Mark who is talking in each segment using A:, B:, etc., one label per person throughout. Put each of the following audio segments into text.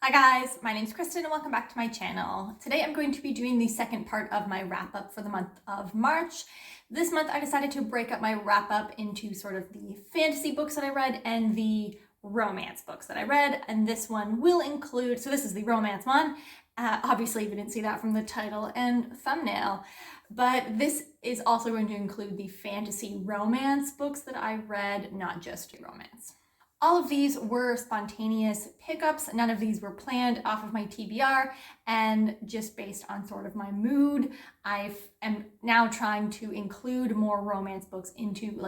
A: Hi guys, my name's Kristen and welcome back to my channel. Today I'm going to be doing the second part of my wrap-up for the month of March. This month I decided to break up my wrap-up into sort of the fantasy books that I read and the romance books that I read, and this one will include, so this is the romance one. Obviously you didn't see that from the title and thumbnail, but this is also going to include the fantasy romance books that I read, not just romance. All of these were spontaneous pickups. None of these were planned off of my TBR, and just based on sort of my mood, I am now trying to include more romance books into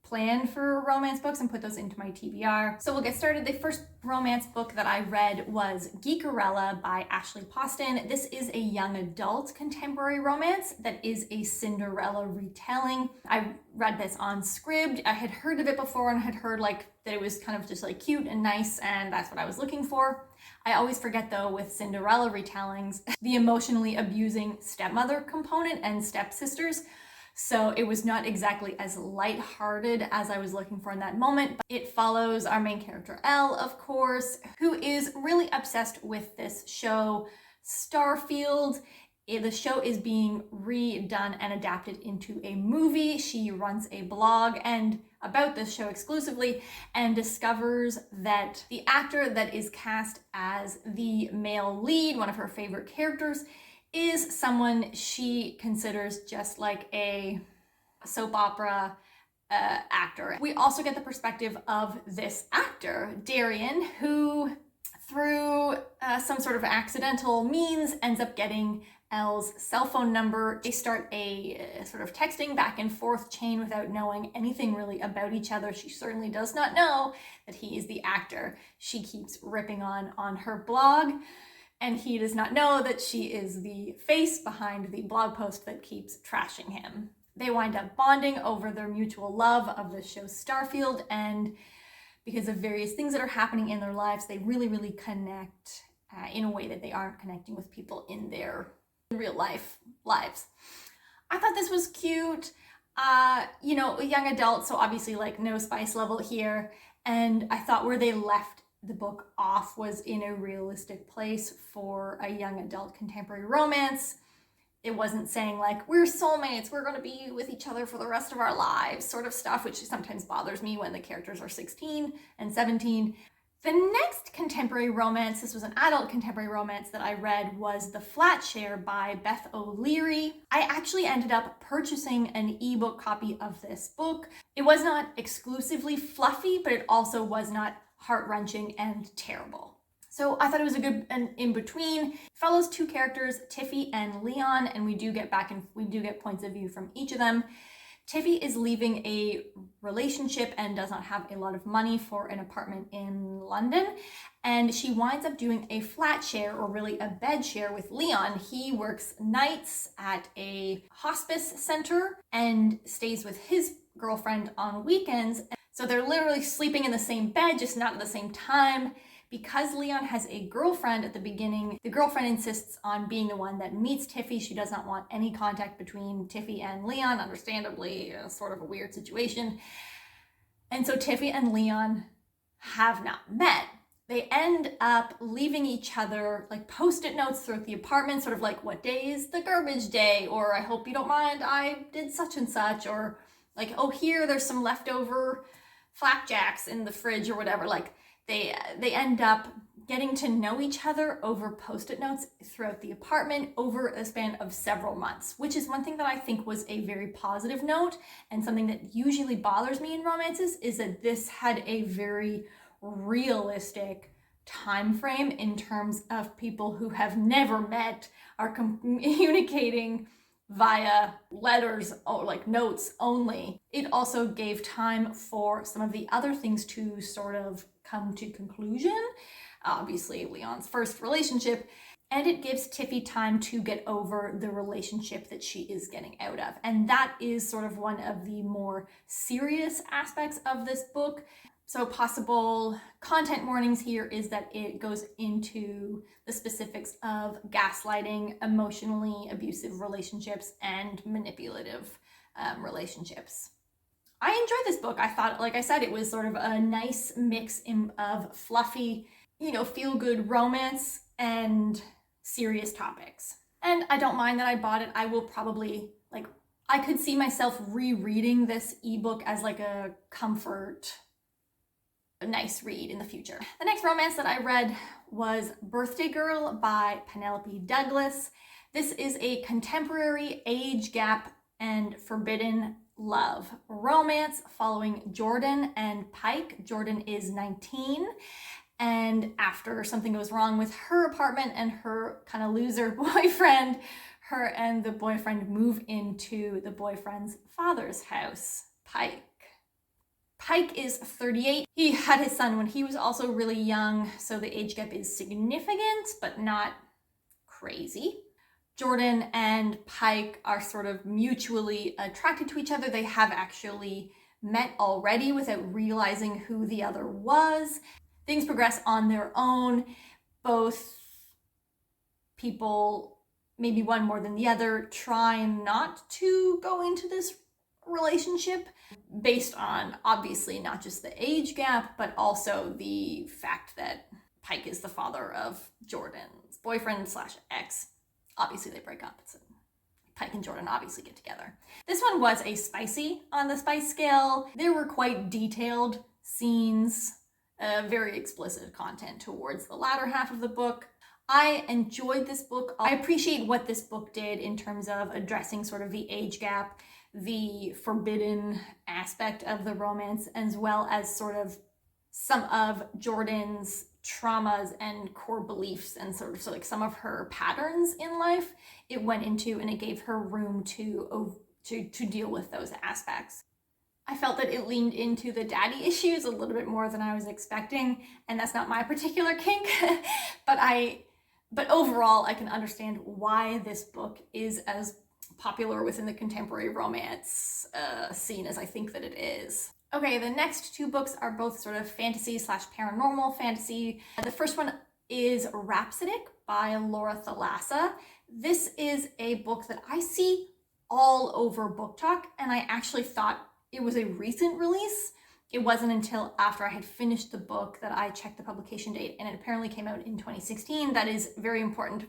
A: plan for romance books and put those into my TBR. So we'll get started. The first romance book that I read was Geekerella by Ashley Poston. This is a young adult contemporary romance that is a Cinderella retelling. I read this on Scribd. I had heard of it before and had heard that it was kind of just cute and nice, and that's what I was looking for. I always forget though with Cinderella retellings, the emotionally abusing stepmother component and stepsisters. So it was not exactly as lighthearted as I was looking for in that moment. But it follows our main character, Elle, of course, who is really obsessed with this show, Starfield. The show is being redone and adapted into a movie. She runs a blog and about this show exclusively and discovers that the actor that is cast as the male lead, one of her favorite characters, is someone she considers just like a soap opera actor. We also get the perspective of this actor, Darian, who through some sort of accidental means ends up getting Elle's cell phone number. They start a sort of texting back and forth chain without knowing anything really about each other. She certainly does not know that he is the actor she keeps ripping on her blog. And he does not know that she is the face behind the blog post that keeps trashing him. They wind up bonding over their mutual love of the show Starfield, and because of various things that are happening in their lives, they really connect in a way that they aren't connecting with people in their real life lives. I thought this was cute. A young adult, so obviously no spice level here. And I thought where they left the book off was in a realistic place for a young adult contemporary romance. It wasn't saying we're soulmates, we're going to be with each other for the rest of our lives sort of stuff, which sometimes bothers me when the characters are 16 and 17. The next contemporary romance, this was an adult contemporary romance that I read, was The Flat Share by Beth O'Leary. I actually ended up purchasing an ebook copy of this book. It was not exclusively fluffy, but it also was not heart-wrenching and terrible. So I thought it was a good in-between. It follows two characters, Tiffy and Leon, and we do get points of view from each of them. Tiffy is leaving a relationship and does not have a lot of money for an apartment in London, and she winds up doing a flat share, or really a bed share, with Leon. He works nights at a hospice center and stays with his girlfriend on weekends. So they're literally sleeping in the same bed, just not at the same time. Because Leon has a girlfriend at the beginning, the girlfriend insists on being the one that meets Tiffy. She does not want any contact between Tiffy and Leon, understandably, sort of a weird situation. And so Tiffy and Leon have not met. They end up leaving each other post-it notes throughout the apartment, sort of what day is the garbage day, or I hope you don't mind I did such and such, or oh, here there's some leftover flapjacks in the fridge, or whatever. They end up getting to know each other over post-it notes throughout the apartment over a span of several months, which is one thing that I think was a very positive note, and something that usually bothers me in romances is that this had a very realistic time frame in terms of people who have never met, are communicating via letters or notes only. It also gave time for some of the other things to sort of come to conclusion. Obviously, Leon's first relationship, and it gives Tiffy time to get over the relationship that she is getting out of. And that is sort of one of the more serious aspects of this book. So possible content warnings here is that it goes into the specifics of gaslighting, emotionally abusive relationships, and manipulative relationships. I enjoyed this book. I thought, like I said, it was sort of a nice mix of fluffy feel-good romance and serious topics. And I don't mind that I bought it. I will probably, I could see myself rereading this ebook as like a comfort, a nice read in the future. The next romance that I read was Birthday Girl by Penelope Douglas. This is a contemporary age gap and forbidden love romance following Jordan and Pike. Jordan is 19, and after something goes wrong with her apartment and her kind of loser boyfriend, her and the boyfriend move into the boyfriend's father's house, Pike. Pike is 38. He had his son when he was also really young, so the age gap is significant, but not crazy. Jordan and Pike are sort of mutually attracted to each other. They have actually met already without realizing who the other was. Things progress on their own. Both people, maybe one more than the other, try not to go into this relationship based on obviously not just the age gap, but also the fact that Pike is the father of Jordan's boyfriend / ex. Obviously they break up, so Pike and Jordan obviously get together. This one was a spicy on the spice scale. There were quite detailed scenes, very explicit content towards the latter half of the book. I enjoyed this book. I appreciate what this book did in terms of addressing sort of the age gap, the forbidden aspect of the romance, as well as sort of some of Jordan's traumas and core beliefs and sort of some of her patterns in life. It went into, and it gave her room to deal with those aspects. I felt that it leaned into the daddy issues a little bit more than I was expecting, and that's not my particular kink, but overall I can understand why this book is as popular within the contemporary romance scene as I think that it is. Okay, the next two books are both sort of fantasy / paranormal fantasy. The first one is Rhapsody by Laura Thalassa. This is a book that I see all over Book Talk, and I actually thought it was a recent release. It wasn't until after I had finished the book that I checked the publication date, and it apparently came out in 2016. That is very important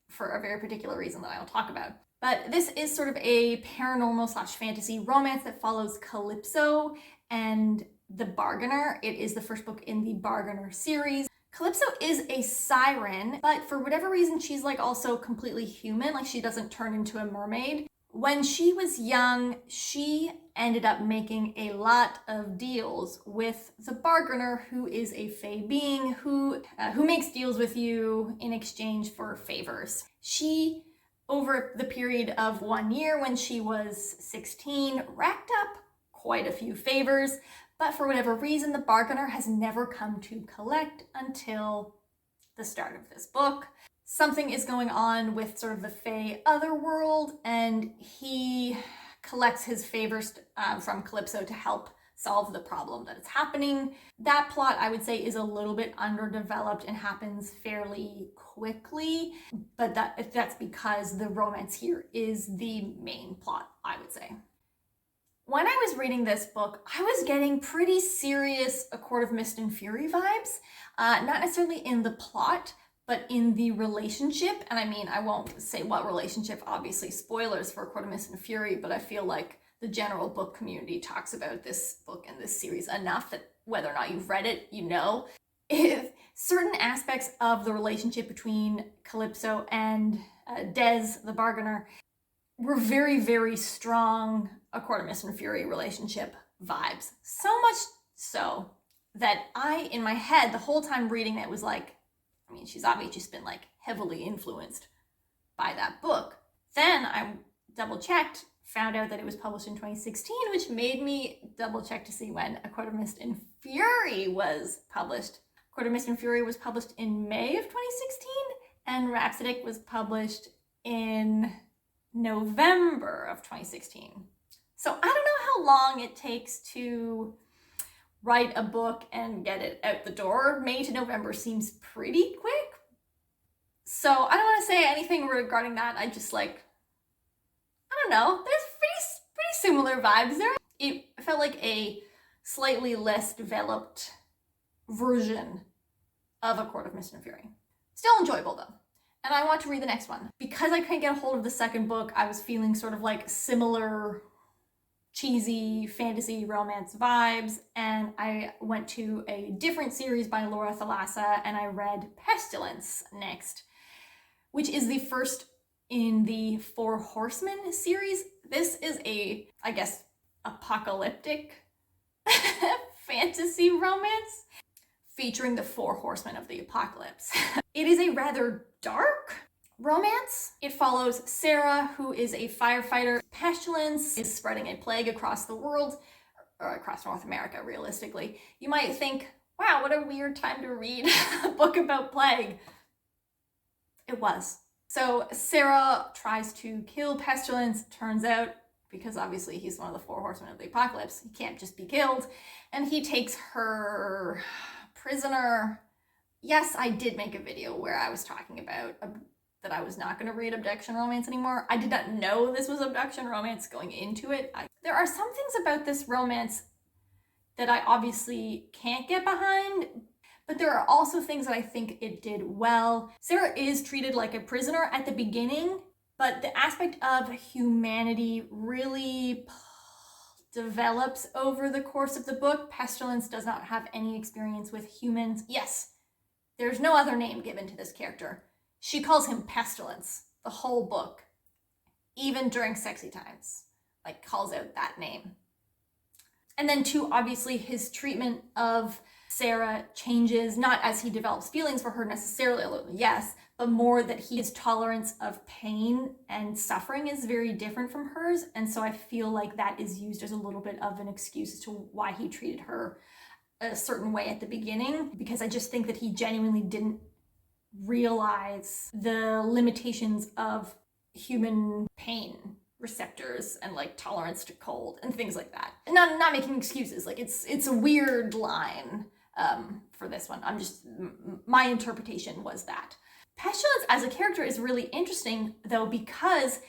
A: for a very particular reason that I will talk about. But this is sort of a paranormal / fantasy romance that follows Calypso and the Bargainer. It is the first book in the Bargainer series. Calypso is a siren, but for whatever reason, she's also completely human. She doesn't turn into a mermaid. When she was young, she ended up making a lot of deals with the Bargainer, who is a fae being who makes deals with you in exchange for favors. She, over the period of 1 year when she was 16, racked up quite a few favors, but for whatever reason, the Bargainer has never come to collect until the start of this book. Something is going on with sort of the fae otherworld, and he collects his favors from Calypso to help solve the problem that is happening. That plot, I would say, is a little bit underdeveloped and happens fairly quickly, but that's because the romance here is the main plot, I would say. When I was reading this book, I was getting pretty serious A Court of Mist and Fury vibes, not necessarily in the plot, but in the relationship. And I mean, I won't say what relationship, obviously spoilers for A Court of Mist and Fury, but I feel like the general book community talks about this book and this series enough that whether or not you've read it, you know. If certain aspects of the relationship between Calypso and Des, the Bargainer, were very, very strong A Court of Mist and Fury relationship vibes. So much so that I, in my head, the whole time reading it was she's obviously just been heavily influenced by that book. Then I double checked, found out that it was published in 2016, which made me double check to see when A Court of Mist and Fury was published. A Court of Mist and Fury was published in May of 2016, and Rhapsody was published in November of 2016. So I don't know how long it takes to write a book and get it out the door. May to November seems pretty quick. So I don't want to say anything regarding that. I just I don't know. There's pretty similar vibes there. It felt like a slightly less developed version of A Court of Mist and Fury. Still enjoyable though. And I want to read the next one. Because I couldn't get a hold of the second book, I was feeling sort of like similar cheesy fantasy romance vibes, and I went to a different series by Laura Thalassa and I read Pestilence next, which is the first in the Four Horsemen series. This is a, I guess, apocalyptic fantasy romance featuring the Four Horsemen of the Apocalypse. It is a rather dark romance. It follows Sarah, who is a firefighter. Pestilence is spreading a plague across the world, or across North America, realistically. You might think, wow, what a weird time to read a book about plague. It was. So Sarah tries to kill Pestilence. Turns out, because obviously he's one of the Four Horsemen of the Apocalypse, he can't just be killed. And he takes her prisoner. Yes, I did make a video where I was talking about that I was not going to read abduction romance anymore. I did not know this was abduction romance going into it. There are some things about this romance that I obviously can't get behind, but there are also things that I think it did well. Sarah is treated like a prisoner at the beginning, but the aspect of humanity really develops over the course of the book. Pestilence does not have any experience with humans. Yes, there's no other name given to this character. She calls him Pestilence the whole book, even during sexy times, like calls out that name. And then too, obviously his treatment of Sarah changes, not as he develops feelings for her necessarily, although yes, but more that his tolerance of pain and suffering is very different from hers. And so I feel like that is used as a little bit of an excuse as to why he treated her a certain way at the beginning, because I just think that he genuinely didn't realize the limitations of human pain receptors and like tolerance to cold and things like that. And not making excuses, like it's a weird line for this one. My interpretation was that. Pestilence as a character is really interesting though, because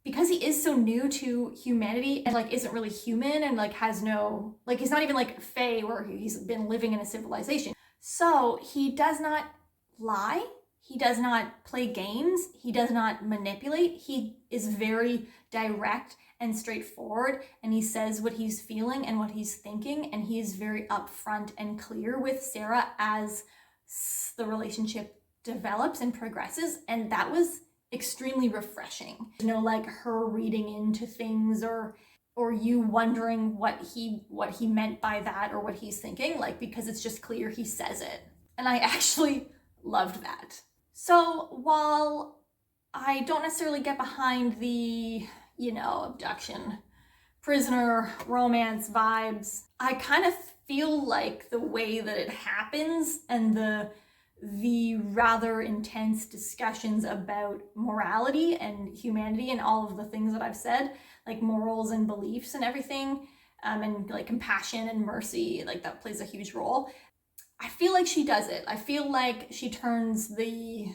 A: he is so new to humanity and like isn't really human and like has no, like he's not even like Fae where he's been living in a civilization. So he does not lie, he does not play games, he does not manipulate. He is very direct and straightforward, and he says what he's feeling and what he's thinking, and he is very upfront and clear with Sarah as the relationship develops and progresses, and that was extremely refreshing. You know, like her reading into things or you wondering what he meant by that or what he's thinking, like, because it's just clear he says it. And I actually loved that. So while I don't necessarily get behind the, you know, abduction, prisoner, romance vibes, I kind of feel like the way that it happens and the rather intense discussions about morality and humanity and all of the things that I've said, like morals and beliefs and everything, and like compassion and mercy, like that plays a huge role. I feel like she does it. I feel like she turns the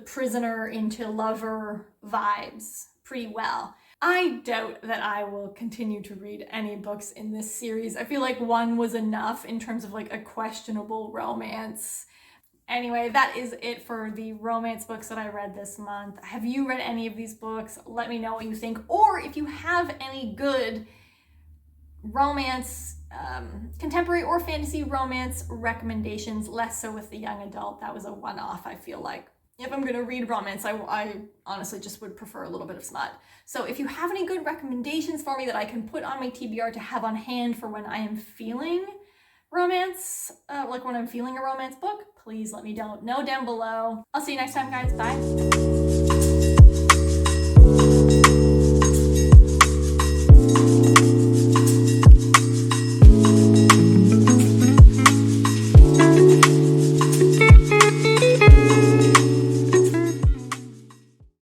A: prisoner into lover vibes pretty well. I doubt that I will continue to read any books in this series. I feel like one was enough in terms of like a questionable romance. Anyway, that is it for the romance books that I read this month. Have you read any of these books? Let me know what you think. Or if you have any good romance, contemporary or fantasy romance recommendations, less so with the young adult. That was a one-off, I feel like. If I'm going to read romance, I honestly just would prefer a little bit of smut. So if you have any good recommendations for me that I can put on my TBR to have on hand for when I am feeling romance, like when I'm feeling a romance book, please let me know down below. I'll see you next time, guys. Bye.